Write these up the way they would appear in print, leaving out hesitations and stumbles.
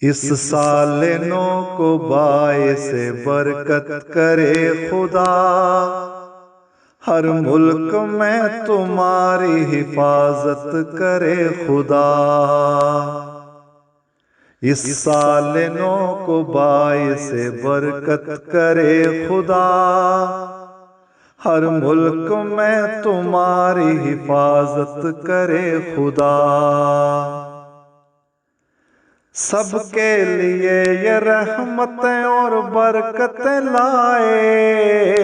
اس سال نو کو باعث برکت کرے خدا، ہر ملک میں تمہاری حفاظت کرے خدا۔ اس سال نو کو باعث برکت کرے خدا، ہر ملک میں تمہاری حفاظت کرے خدا۔ سب کے لیے یہ رحمتیں اور برکتیں لائے،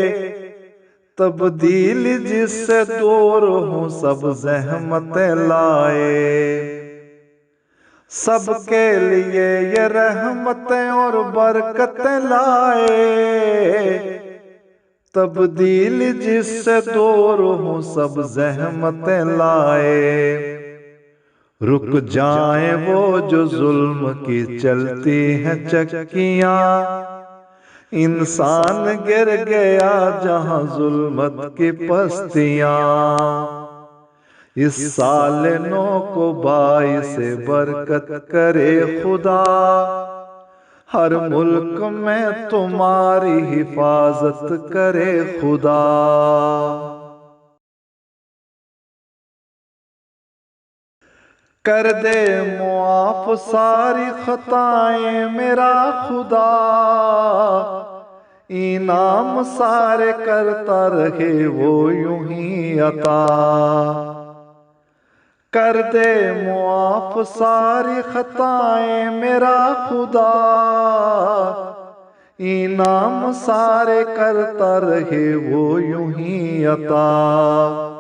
تبدیل جس سے دور ہوں سب زحمتیں لائے۔ سب کے لیے یہ رحمتیں اور برکتیں لائے، تبدیل جس سے دور ہوں سب زحمتیں لائے۔ رک جائیں وہ جو ظلم کی چلتی ہیں چکیاں، انسان گر گیا جہاں ظلمت کی پستیاں۔ اس سال نو کو باعث برکت کرے خدا، ہر ملک میں تمہاری حفاظت کرے خدا۔ کر دے معاف ساری خطائیں میرا خدا، انعام سارے کرتا رہے وہ یوں ہی عطا۔ کر دے معاف ساری خطائیں میرا خدا، انعام سارے کرتا رہے وہ یوں ہی عطا۔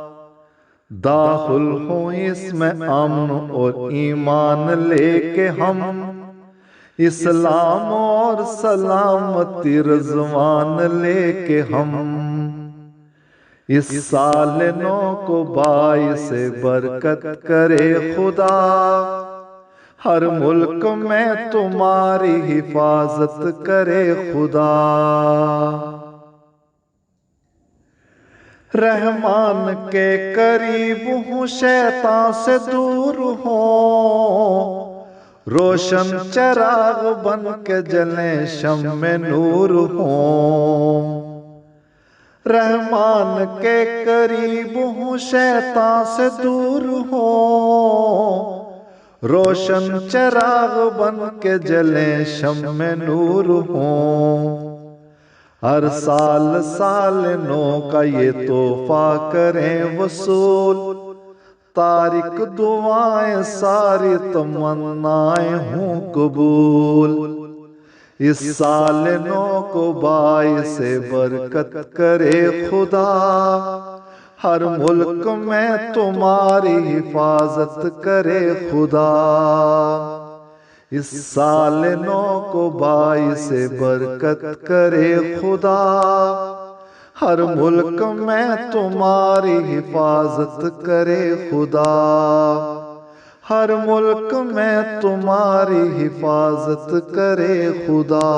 داخل ہوں اس میں امن اور ایمان لے کے ہم، اسلام اور سلامتی رضوان لے کے ہم۔ اس سال نو کو باعث برکت کرے خدا، ہر ملک میں تمہاری حفاظت کرے خدا۔ رحمان کے قریب ہوں شیطان سے دور ہوں، روشن چراغ بن کے جلیں شمع نور ہوں۔ رحمان کے قریب ہوں شیطان سے دور ہوں، روشن چراغ بن کے جلیں شمع نور ہوں۔ ہر سال سال نو کا یہ تحفہ کریں وصول، تارک دعائیں ساری تمنائیں ہوں قبول۔ اس سال نو کو باعث برکت کرے خدا، ہر ملک میں تمہاری حفاظت کرے خدا۔ اس سال نو کو باعث برکت کرے خدا، ہر ملک میں تمہاری حفاظت کرے خدا۔ ہر ملک میں تمہاری حفاظت کرے خدا۔